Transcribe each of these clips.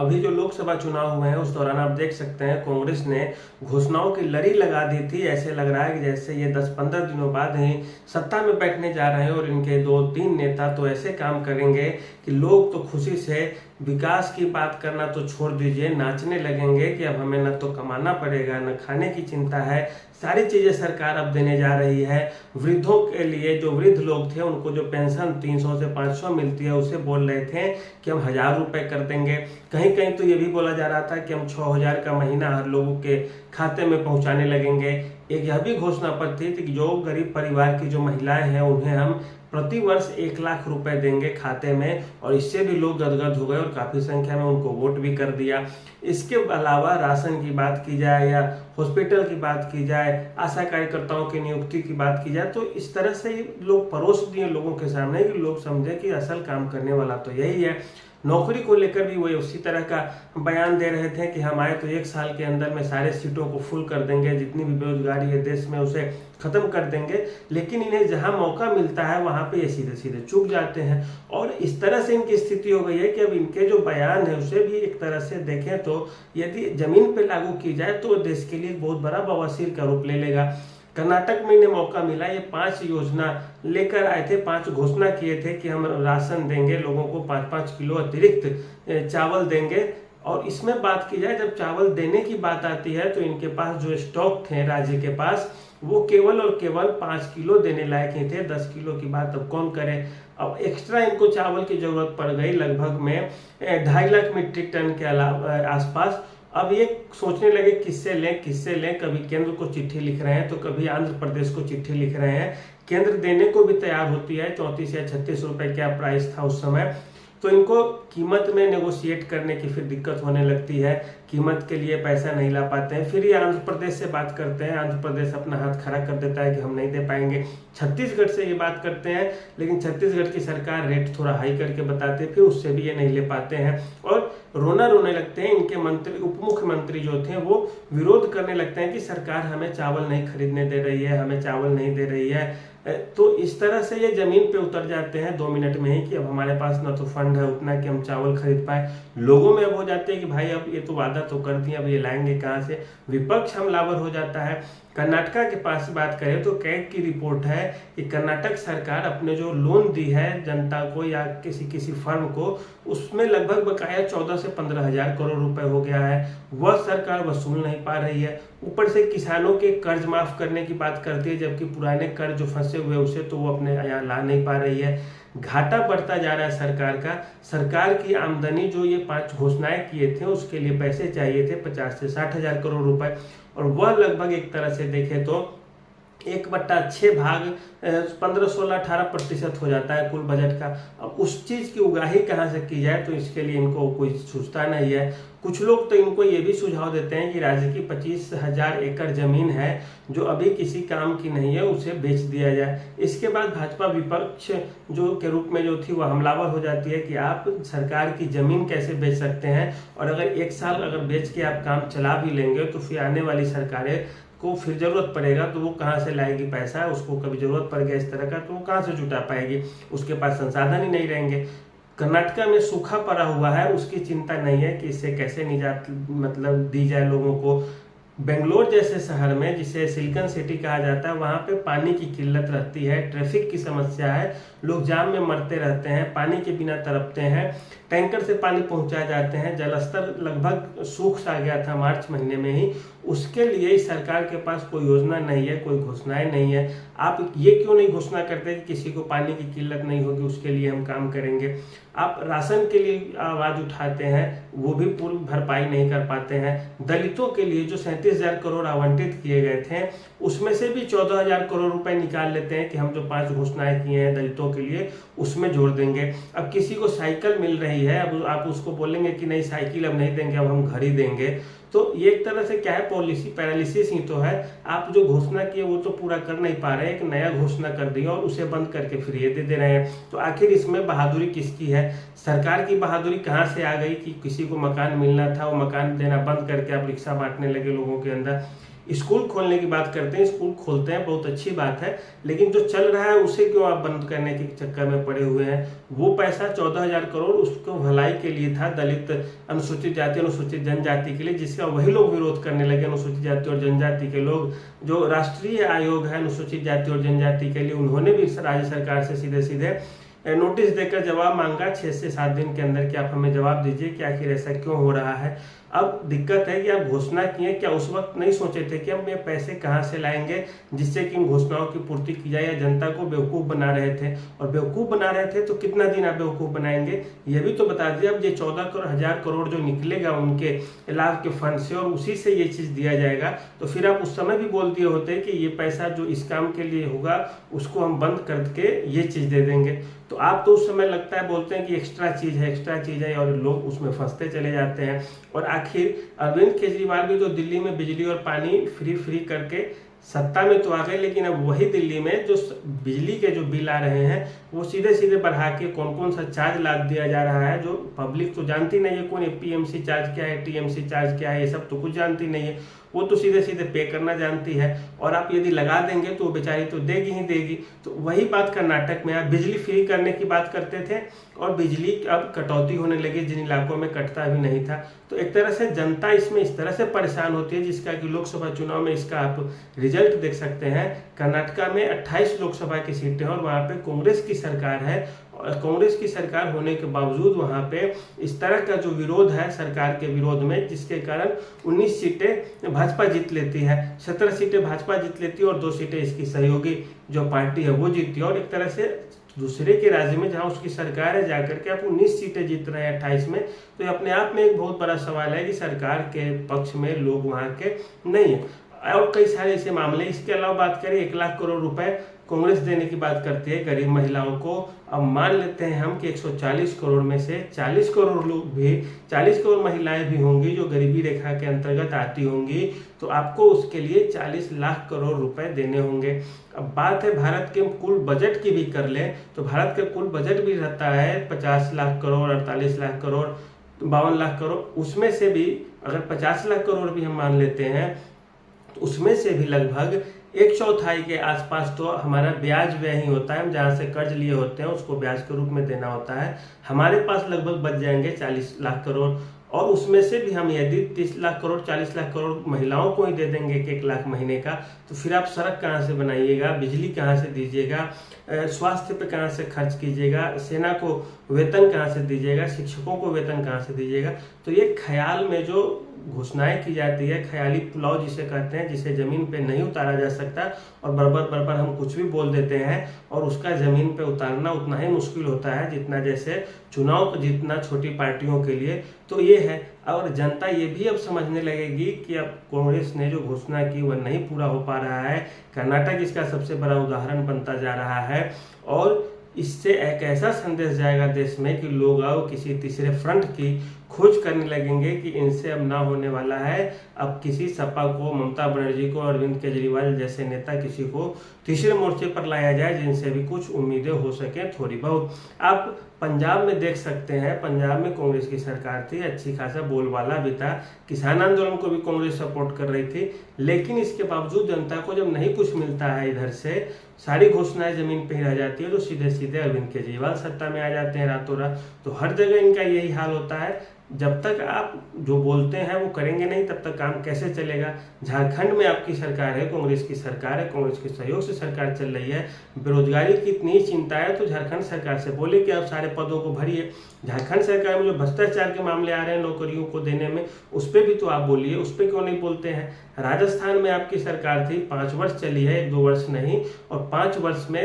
अभी जो लोकसभा चुनाव हुए हैं उस दौरान आप देख सकते हैं कांग्रेस ने घोषणाओं की लड़ी लगा दी थी। ऐसे लग रहा है कि जैसे ये 10-15 दिनों बाद ही सत्ता में बैठने जा रहे हैं और इनके 2-3 नेता तो ऐसे काम करेंगे कि लोग तो खुशी से विकास की बात करना तो छोड़ दीजिए, नाचने लगेंगे कि अब हमें न तो कमाना पड़ेगा न खाने की चिंता है, सारी चीजें सरकार अब देने जा रही है। वृद्धों के लिए जो वृद्ध लोग थे उनको जो पेंशन 300 से 500 मिलती है उसे बोल रहे थे कि हम 1000 रुपए कर देंगे। कहीं कहीं तो ये भी बोला जा रहा था कि हम 6000 का महीना हर लोगों के खाते में पहुंचाने लगेंगे। एक यह भी घोषणा पर थी कि जो गरीब परिवार की जो महिलाएं हैं उन्हें हम प्रति वर्ष 1 लाख रुपए देंगे खाते में, और इससे भी लोग गदगद हो गए और काफी संख्या में उनको वोट भी कर दिया। इसके अलावा राशन की बात की जाए या हॉस्पिटल की बात की जाए, आशा कार्यकर्ताओं की नियुक्ति की बात की जाए, तो इस तरह से लोग परोस दिए लोगों के सामने कि लोग समझे कि असल काम करने वाला तो यही है। नौकरी को लेकर भी वही उसी तरह का बयान दे रहे थे कि हम आए तो 1 साल के अंदर में सारे सीटों को फुल कर देंगे, जितनी भी बेरोजगारी है देश में उसे खत्म कर देंगे। लेकिन इन्हें जहां मौका मिलता है वहां पे ये सीधे सीधे चूक जाते हैं, और इस तरह से इनकी स्थिति हो गई है कि अब इनके जो बयान है उसे भी एक तरह से देखें तो यदि जमीन पे लागू की जाए तो देश के लिए बहुत बड़ा बवासीर का रूप ले लेगा। कर्नाटक में इन्हें मौका मिला, ये 5 योजना लेकर आए थे, 5 घोषणा किए थे कि हम राशन देंगे, लोगों को 5-5 किलो अतिरिक्त चावल देंगे। और इसमें बात की जाए जब चावल देने की बात आती है तो इनके पास जो स्टॉक थे राज्य के पास वो केवल और केवल 5 किलो देने लायक ही थे। 10 किलो की बात अब कौन करे। अब एक्स्ट्रा इनको चावल की जरूरत पड़ गई लगभग में 2.5 लाख मीट्रिक टन के अलावा आसपास। अब ये सोचने लगे किससे लें। कभी केंद्र को चिट्ठी लिख रहे हैं तो कभी आंध्र प्रदेश को चिट्ठी लिख रहे हैं। केंद्र देने को भी तैयार होती है, 34 या 36 रुपए क्या प्राइस था उस समय। तो इनको कीमत में नेगोशिएट करने की फिर दिक्कत होने लगती है, कीमत के लिए पैसा नहीं ला पाते हैं। फिर ये आंध्र प्रदेश से बात करते हैं, आंध्र प्रदेश अपना हाथ खड़ा कर देता है कि हम नहीं दे पाएंगे। छत्तीसगढ़ से ये बात करते हैं, लेकिन छत्तीसगढ़ की सरकार रेट थोड़ा हाई करके बताते हैं, फिर उससे भी ये नहीं ले पाते हैं और रोने लगते हैं। इनके मंत्री, उप मुख्यमंत्री जो थे वो विरोध करने लगते हैं कि सरकार हमें चावल नहीं खरीदने दे रही है, हमें चावल नहीं दे रही है। तो इस तरह से ये जमीन पे उतर जाते हैं 2 मिनट में ही कि अब हमारे पास ना तो फंड है उतना कि हम चावल खरीद पाए। लोगों में अब हो जाते हैं कि भाई अब ये तो वादा तो कर दिया, अब ये लाएंगे कहाँ से। विपक्ष हमलावर हो जाता है। कर्नाटका के पास बात करें तो कैग की रिपोर्ट है कि कर्नाटक सरकार अपने जो लोन दी है जनता को या किसी फर्म को, उसमें लगभग बकाया 14 से 15 हजार करोड़ रुपए हो गया है। वह सरकार वसूल नहीं पा रही है। ऊपर से किसानों के कर्ज माफ करने की बात करती है, जबकि पुराने कर्ज जो फंसे हुए उसे तो वो अपने यहाँ ला नहीं पा रही है। घाटा बढ़ता जा रहा है सरकार का। सरकार की आमदनी जो ये 5 घोषणाएं किए थे उसके लिए पैसे चाहिए थे 50 से 60 हजार करोड़ रुपए, और वह लगभग एक तरह से देखें तो 1/6 भाग 15-16-18% हो जाता है कुल बजट का। अब उस चीज की उगाही कहाँ से की जाए, तो इसके लिए इनको कोई सोचता नहीं है। कुछ लोग तो इनको ये भी सुझाव देते हैं कि राज्य की 25,000 एकड़ जमीन है जो अभी किसी काम की नहीं है, उसे बेच दिया जाए। इसके बाद भाजपा विपक्ष जो के रूप में जो थी वह हमलावर हो जाती है कि आप सरकार की जमीन कैसे बेच सकते हैं, और अगर 1 साल अगर बेच के आप काम चला भी लेंगे तो फिर आने वाली सरकारें को फिर जरूरत पड़ेगा तो वो कहाँ से लाएगी पैसा। उसको कभी जरूरत पड़ गया इस तरह का तो वो कहाँ से जुटा पाएगी, उसके पास संसाधन ही नहीं रहेंगे। कर्नाटका में सूखा पड़ा हुआ है, उसकी चिंता नहीं है कि इससे कैसे निजात मतलब दी जाए लोगों को। बेंगलोर जैसे शहर में, जिसे सिलिकॉन सिटी कहा जाता है, वहाँ पे पानी की किल्लत रहती है, ट्रैफिक की समस्या है, लोग जाम में मरते रहते हैं, पानी के बिना तड़पते हैं। टैंकर से पानी पहुंचाए जाते हैं। जलस्तर लगभग सूख सा गया था मार्च महीने में ही। उसके लिए सरकार के पास कोई योजना नहीं है, कोई घोषणाएं नहीं है। आप ये क्यों नहीं घोषणा करते कि किसी को पानी की किल्लत नहीं होगी, उसके लिए हम काम करेंगे। आप राशन के लिए आवाज उठाते हैं, वो भी पूरी भरपाई नहीं कर पाते हैं। दलितों के लिए जो 37,000 करोड़ आवंटित किए गए थे उसमें से भी 14,000 करोड़ रुपए निकाल लेते हैं कि हम जो 5 घोषणाएं किए हैं दलितों के लिए उसमें जोड़ देंगे। अब किसी को साइकिल मिल रही है, अब आप उसको बोलेंगे कि नहीं साइकिल अब नहीं देंगे, अब हम घर ही देंगे। तो ये एक तरह से क्या है, पॉलिसी पैरालिसिस ही तो है। आप जो घोषणा किए वो तो पूरा कर नहीं पा रहे हैं, एक नया घोषणा कर दिया और उसे बंद करके फिर ये दे रहे हैं। तो आखिर इसमें बहादुरी किसकी है? सरकार की बहादुरी कहाँ से आ गई कि किसी को मकान मिलना था वो मकान देना बंद करके आप रिक्शा बांटने लगे लोगों के अंदर। स्कूल खोलने की बात करते हैं, स्कूल खोलते हैं, बहुत अच्छी बात है, लेकिन जो चल रहा है उसे क्यों आप बंद करने के चक्कर में पड़े हुए हैं। वो पैसा 14,000 करोड़ उसको भलाई के लिए था, दलित, अनुसूचित जाति, अनुसूचित जनजाति के लिए, जिसका वही लोग विरोध करने लगे। अनुसूचित जाति और जनजाति के लोग, जो राष्ट्रीय आयोग है अनुसूचित जाति और जनजाति के लिए, उन्होंने भी राज्य सरकार से सीधे सीधे नोटिस देकर जवाब मांगा 6 से 7 दिन के अंदर कि आप हमें जवाब दीजिए कि आखिर ऐसा क्यों हो रहा है। अब दिक्कत है कि आप घोषणा किए, क्या उस वक्त नहीं सोचे थे कि हम ये पैसे कहाँ से लाएंगे जिससे कि इन घोषणाओं की पूर्ति की जाए, या जनता को बेवकूफ़ बना रहे थे। और बेवकूफ़ बना रहे थे तो कितना दिन आप बेवकूफ़ बनाएंगे, ये भी तो बता दीजिए। अब ये 14,000 करोड़ जो निकलेगा उनके इलाज के फंड से और उसी से ये चीज़ दिया जाएगा, तो फिर आप उस समय भी बोल दिए होते कि ये पैसा जो इस काम के लिए होगा उसको हम बंद करके ये चीज़ दे देंगे। तो आप तो उस समय लगता है बोलते हैं कि एक्स्ट्रा चीज़ है, एक्स्ट्रा चीज़ है, और लोग उसमें फंसते चले जाते हैं। और आखिर अरविंद केजरीवाल भी तो दिल्ली में बिजली और पानी फ्री करके सत्ता में तो आ गए, लेकिन अब वही दिल्ली में जो बिजली के जो बिल आ रहे हैं वो सीधे सीधे बढ़ा के कौन कौन सा चार्ज लाद दिया जा रहा है, जो पब्लिक तो जानती नहीं है। कौन पीएमसी चार्ज क्या है, टीएमसी चार्ज क्या है, ये सब तो कुछ जानती नहीं है। वो तो सीधे सीधे पे करना जानती है, और आप यदि लगा देंगे तो वो बेचारी तो देगी ही देगी। तो वही बात कर्नाटक में आप बिजली फ्री करने की बात करते थे और बिजली अब कटौती होने लगी जिन इलाकों में कटता भी नहीं था। तो एक तरह से जनता इसमें इस तरह से परेशान होती है, जिसका कि लोकसभा चुनाव में इसका आप रिजल्ट देख सकते हैं। कर्नाटका में 28 लोकसभा की सीटें हैं और वहाँ पे कांग्रेस की सरकार है, और कांग्रेस की सरकार होने के बावजूद वहाँ पे इस तरह का जो विरोध है सरकार के विरोध में, जिसके कारण 19 सीटें भाजपा जीत लेती है, 17 सीटें भाजपा जीत लेती है और 2 सीटें इसकी सहयोगी जो पार्टी है वो जीतती है। और एक तरह से दूसरे के राज्य में जहां उसकी सरकार है जाकर के आप 19 सीटें जीत रहे हैं 28 में, तो ये अपने आप में एक बहुत बड़ा सवाल है कि सरकार के पक्ष में लोग वहाँ के नहीं है। और कई सारे ऐसे मामले। इसके अलावा बात करें 1 लाख करोड़ रुपए कांग्रेस देने की बात करती है गरीब महिलाओं को। अब मान लेते हैं हम कि 140 करोड़ में से 40 करोड़ लोग भी, 40 करोड़ महिलाएं भी होंगी जो गरीबी रेखा के अंतर्गत आती होंगी, तो आपको उसके लिए 40 लाख करोड़ रुपए देने होंगे। अब बात है भारत के कुल बजट की भी कर ले तो भारत का कुल बजट भी रहता है 50 लाख करोड़, 48 लाख करोड़, 52 लाख करोड़। उसमें से भी अगर 50 लाख करोड़ भी हम मान लेते हैं तो उसमें से भी लगभग 1/4 के आसपास तो हमारा ब्याज व्यय ही होता है। हम जहाँ से कर्ज लिए होते हैं उसको ब्याज के रूप में देना होता है। हमारे पास लगभग बच जाएंगे 40 लाख करोड़, और उसमें से भी हम यदि 30 लाख करोड़ 40 लाख करोड़ महिलाओं को ही दे देंगे 1 लाख महीने का, तो फिर आप सड़क कहाँ से बनाइएगा, बिजली कहाँ से दीजिएगा, स्वास्थ्य पे कहाँ से खर्च कीजिएगा, सेना को वेतन कहाँ से दीजिएगा, शिक्षकों को वेतन कहाँ से दीजिएगा। तो ये ख्याल में जो घोषणाएं की जाती है, ख्याली पुलाव जिसे कहते हैं, जिसे जमीन पे नहीं उतारा जा सकता, और बरबर हम कुछ भी बोल देते हैं और उसका जमीन पे उतारना उतना ही मुश्किल होता है जितना जैसे चुनाव जीतना छोटी पार्टियों के लिए। तो ये है, और जनता ये भी अब समझने लगेगी कि अब कांग्रेस ने जो घोषणा की वह नहीं पूरा हो पा रहा है। कर्नाटक इसका सबसे बड़ा उदाहरण बनता जा रहा है, और इससे एक ऐसा संदेश जाएगा देश में कि लोग अब किसी तीसरे फ्रंट की खोज करने लगेंगे कि इनसे अब ना होने वाला है। अब किसी सपा को, ममता बनर्जी को, अरविंद केजरीवाल जैसे नेता किसी को तीसरे मोर्चे पर लाया जाए जिनसे भी कुछ उम्मीदें हो सके थोड़ी बहुत। आप पंजाब में देख सकते हैं, पंजाब में कांग्रेस की सरकार थी, अच्छी खासा बोलबाला भी था, किसान आंदोलन को भी कांग्रेस सपोर्ट कर रही थी, लेकिन इसके बावजूद जनता को जब नहीं कुछ मिलता है, इधर से सारी घोषणाएं जमीन पे ही रह जाती है, तो सीधे सीधे अरविंद केजरीवाल सत्ता में आ जाते हैं रातों रात। तो हर जगह इनका यही हाल होता है, जब तक आप जो बोलते हैं वो करेंगे नहीं तब तक काम कैसे चलेगा। झारखंड में आपकी सरकार है, कांग्रेस की सरकार है, कांग्रेस के सहयोग से सरकार चल रही है, बेरोजगारी की इतनी चिंता है तो झारखंड सरकार से बोले कि आप सारे पदों को भरिए। झारखंड सरकार में जो भ्रष्टाचार के मामले आ रहे हैं नौकरियों को देने में, उस पर भी तो आप बोलिए, उस पर क्यों नहीं बोलते हैं। राजस्थान में आपकी सरकार थी, 5 वर्ष चली है, 1-2 वर्ष नहीं, और 5 वर्ष में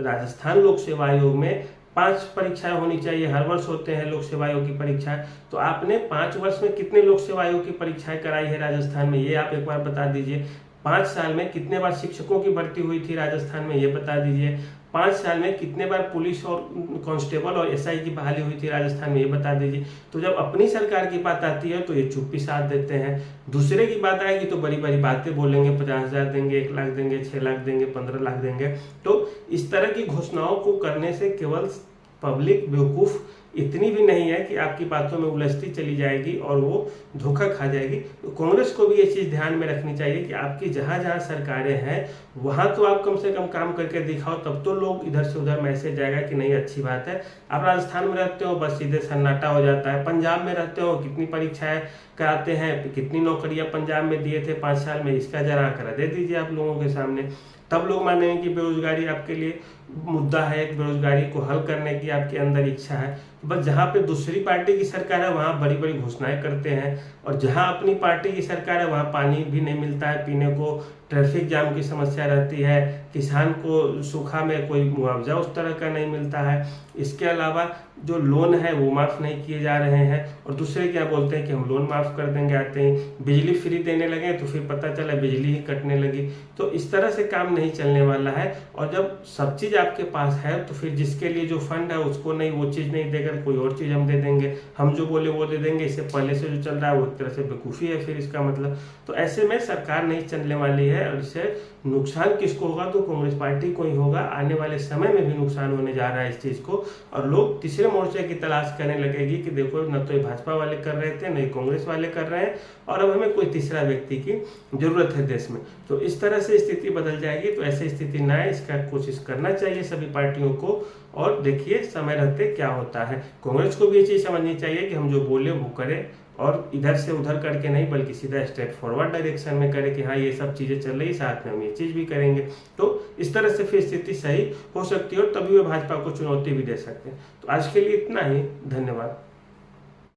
राजस्थान लोक सेवा आयोग में 5 परीक्षाएं होनी चाहिए, हर वर्ष होते हैं लोक सेवा आयोग की परीक्षाएं। तो आपने 5 वर्ष में कितने लोक सेवा आयोग की परीक्षाएं कराई है राजस्थान में, ये आप एक बार बता दीजिए। 5 साल में कितने बार शिक्षकों की भर्ती हुई थी राजस्थान में, ये बता दीजिए। 5 साल में कितने बार पुलिस और कांस्टेबल और एसआई की बहाली हुई थी राजस्थान में, ये बता दीजिए। तो जब अपनी सरकार की बात आती है तो ये चुप्पी साथ देते हैं, दूसरे की बात आएगी तो बड़ी बड़ी बातें बोलेंगे, 50,000 देंगे, 1 लाख देंगे, 6 लाख देंगे, 15 लाख देंगे। तो इस तरह की घोषणाओं को करने से केवल पब्लिक बेवकूफ़ इतनी भी नहीं है कि आपकी बातों में उलझती चली जाएगी और वो धोखा खा जाएगी। तो कांग्रेस को भी ये चीज़ ध्यान में रखनी चाहिए कि आपकी जहाँ जहाँ सरकारें हैं वहाँ तो आप कम से कम काम करके दिखाओ, तब तो लोग इधर से उधर मैसेज जाएगा कि नहीं अच्छी बात है। आप राजस्थान में रहते हो बस सीधे सन्नाटा हो जाता है, पंजाब में रहते हो कितनी परीक्षाएं कराते हैं, कितनी नौकरियां पंजाब में दिए थे 5 साल में, इसका जरा आंकड़ा दे दीजिए आप लोगों के सामने, तब लोग मानेंगे कि बेरोजगारी आपके लिए मुद्दा है, एक बेरोजगारी को हल करने की आपके अंदर इच्छा है। बस जहाँ पे दूसरी पार्टी की सरकार है वहाँ बड़ी बड़ी घोषणाएं करते हैं, और जहाँ अपनी पार्टी की सरकार है वहाँ पानी भी नहीं मिलता है पीने को, ट्रैफिक जाम की समस्या रहती है, किसान को सूखा में कोई मुआवजा उस तरह का नहीं मिलता है, इसके अलावा जो लोन है वो माफ़ नहीं किए जा रहे हैं, और दूसरे क्या बोलते हैं कि हम लोन माफ़ कर देंगे, आते ही बिजली फ्री देने लगे तो फिर पता चला बिजली ही कटने लगी। तो इस तरह से काम नहीं चलने वाला है, और जब सब चीज़ आपके पास है तो फिर जिसके लिए जो फंड है उसको नहीं, वो चीज़ नहीं देकर कोई और चीज़ हम दे देंगे, हम जो बोले वो दे देंगे, इससे पहले से जो चल रहा है वो एक तरह से बेवकूफ़ी है फिर इसका मतलब। तो ऐसे में सरकार नहीं चलने वाली है, और इससे नुकसान किसको होगा तो कांग्रेस पार्टी को ही होगा। आने वाले समय में भी नुकसान होने जा रहा है इस चीज़ को, और लोग तीसरे मोर्चे की तलाश करने लगेगी कि देखो न तो ये भाजपा वाले कर रहे थे, न ही कांग्रेस वाले कर रहे हैं, और अब हमें कोई तीसरा व्यक्ति की जरूरत है देश में। तो इस तरह से स्थिति बदल जाएगी। तो ऐसी स्थिति ना आए इसका कोशिश करना चाहिए सभी पार्टियों को, और देखिए समय रहते क्या होता है। कांग्रेस को भी ये चीज़ समझनी चाहिए कि हम जो बोले वो करें, और इधर से उधर करके नहीं बल्कि सीधा स्ट्रेट फॉरवर्ड डायरेक्शन में करें कि हाँ ये सब चीज़ें चल रही, साथ में हम ये चीज़ भी करेंगे। तो इस तरह से फिर स्थिति सही हो सकती है, और तभी वे भाजपा को चुनौती भी दे सकते हैं। तो आज के लिए इतना ही, धन्यवाद।